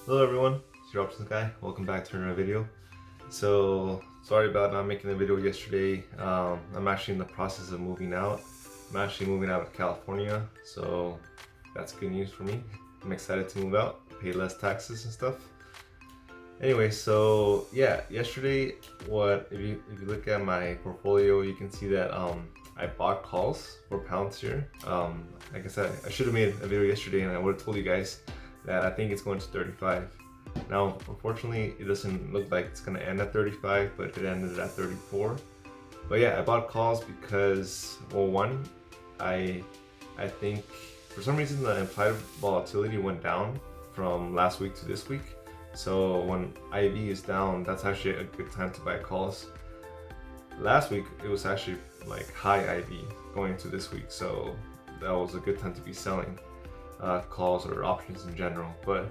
Hello everyone, it's your Robinson guy. Welcome back to another video. So sorry about not making the video yesterday. I'm actually in the process of moving out. I'm actually moving out of California, so that's good news for me. I'm excited to move out, pay less taxes and stuff. Anyway, so yeah, yesterday, if you look at my portfolio, you can see that I bought calls for Palantir. Like I said, I should have made a video yesterday, and I would have told you guys that I think it's going to 35. Now, unfortunately, it doesn't look like it's going to end at 35, but it ended at 34. But yeah, I bought calls because, well, one, I think for some reason the implied volatility went down from last week to this week. So when IV is down, that's actually a good time to buy calls. Last week it was actually like high IV going into this week, so that was a good time to be selling calls or options in general. But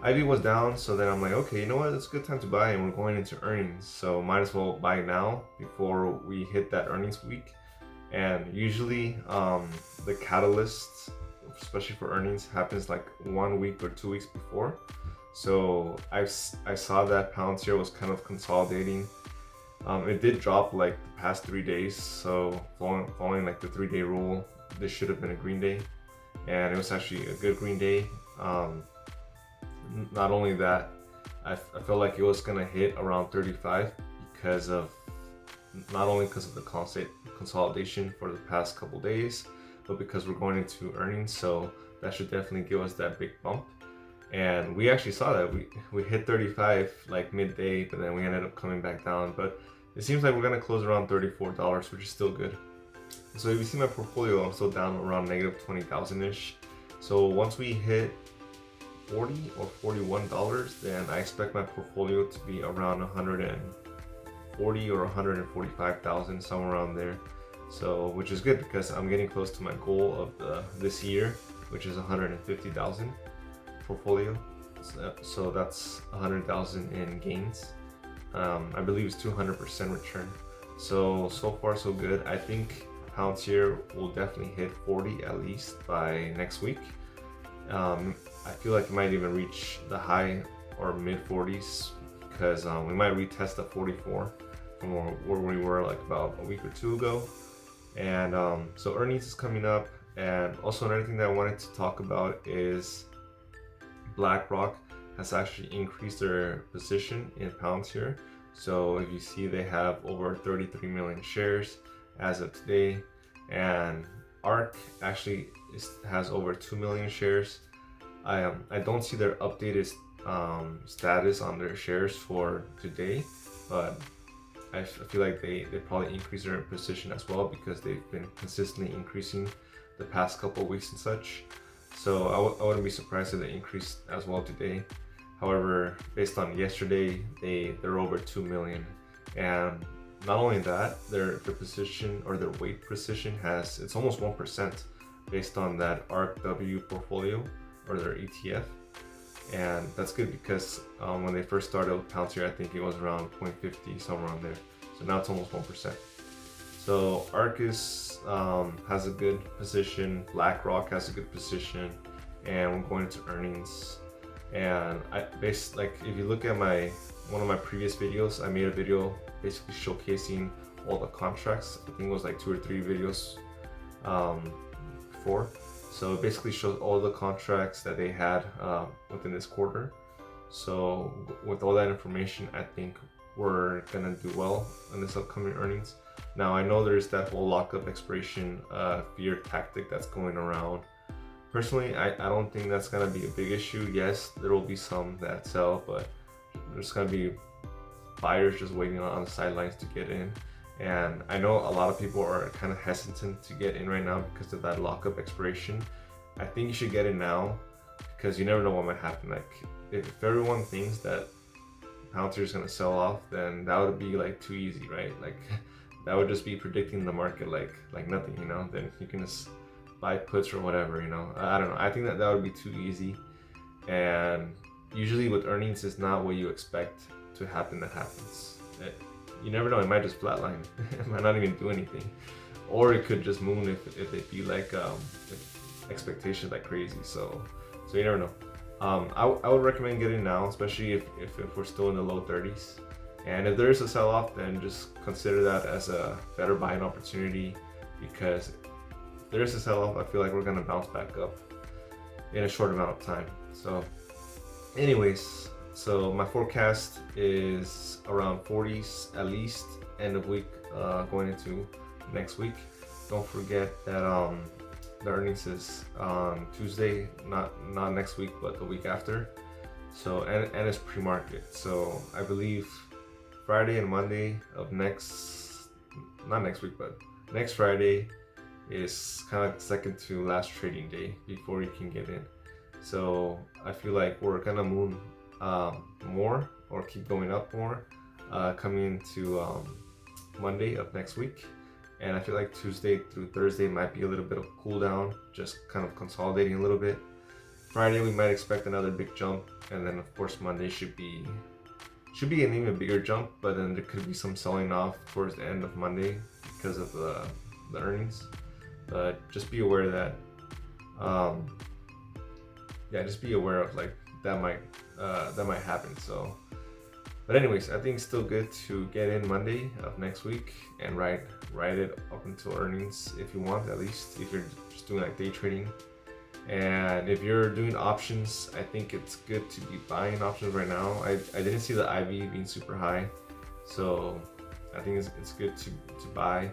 IV was down, so then I'm like, okay, you know what? It's a good time to buy, and we're going into earnings, so might as well buy now before we hit that earnings week. And usually, the catalyst, especially for earnings, happens like 1 week or 2 weeks before. So I saw that Palantir was kind of consolidating. It did drop like the past 3 days, so following like the 3-day rule, this should have been a green day, and it was actually a good green day. Not only that, I felt like it was gonna hit around 35 because of not only because of the consolidation for the past couple days, but because we're going into earnings, so that should definitely give us that big bump. And we actually saw that we hit 35 like midday, but then we ended up coming back down. But it seems like we're gonna close around $34, which is still good. So if you see my portfolio, I'm still down around negative 20,000 ish. So once we hit 40 or $41, then I expect my portfolio to be around 140 or 145,000, somewhere around there. So which is good because I'm getting close to my goal of this year, which is 150,000 portfolio. So that's 100,000 in gains. I believe it's 200% return. So far so good. I think Palantir will definitely hit 40 at least by next week. I feel like it might even reach the high or mid 40s because we might retest the 44 from where we were like about a week or two ago. And so earnings is coming up. And also another thing that I wanted to talk about is Blackrock has actually increased their position in Palantir. So if you see, they have over 33 million shares as of today, and ARK actually has over 2 million shares. I don't see their updated status on their shares for today, but I feel like they probably increased their position as well because they've been consistently increasing the past couple of weeks and such. So I wouldn't be surprised if they increased as well today. However, based on yesterday, they're over 2 million, and not only that, their position or their weight position it's almost 1% based on that ARKW portfolio or their ETF, and that's good because when they first started with Palantir, I think it was around 0.50, somewhere around there. So now it's almost 1%. So ARK has a good position, Blackrock has a good position, and we're going into earnings. And if you look at one of my previous videos, I made a video basically showcasing all the contracts. I think it was like 2 or 3 videos before. So it basically shows all the contracts that they had within this quarter. So with all that information, I think we're gonna do well in this upcoming earnings. Now I know there's that whole lockup expiration fear tactic that's going around. Personally, I don't think that's gonna be a big issue. Yes, there will be some that sell, but there's gonna be buyers just waiting on the sidelines to get in. And I know a lot of people are kind of hesitant to get in right now because of that lockup expiration. I think you should get in now because you never know what might happen. Like if everyone thinks that Palantir is gonna sell off, then that would be like too easy, right? Like that would just be predicting the market like nothing, you know. Then you can just buy puts or whatever, you know. I don't know. I think that would be too easy. And usually with earnings, it's not what you expect to happen that happens. You never know. It might just flatline. It might not even do anything, or it could just moon if they be like expectations like crazy. So you never know. I would recommend getting now, especially if we're still in the low 30s. And if there is a sell-off, then just consider that as a better buying opportunity, because if there is a sell-off, I feel like we're gonna bounce back up in a short amount of time. So anyways, so my forecast is around 40s at least end of week, going into next week. Don't forget that the earnings is on Tuesday, not next week, but the week after. So and it's pre-market. So I believe Friday and Monday of not next week, but next Friday is kind of like second to last trading day before you can get in. So I feel like we're gonna move more, or keep going up more, coming into Monday of next week. And I feel like Tuesday through Thursday might be a little bit of cool down, just kind of consolidating a little bit. Friday we might expect another big jump, and then of course Monday should be an even bigger jump, but then there could be some selling off towards the end of Monday because of the earnings. But just be aware that just be aware of like that might happen. So but anyways, I think it's still good to get in Monday of next week and ride it up until earnings if you want, at least if you're just doing like day trading. And if you're doing options, I think it's good to be buying options right now. I didn't see the IV being super high, so I think it's good to buy.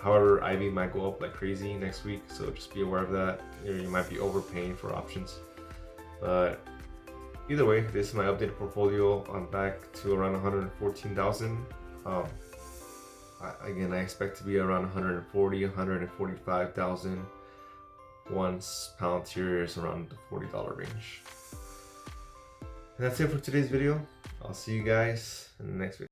However, IV might go up like crazy next week, so just be aware of that. You might be overpaying for options. But either way, this is my updated portfolio. I'm back to around 114,000. Again, I expect to be around 140, 145,000 once Palantir is around the $40 range. And that's it for today's video. I'll see you guys in the next video.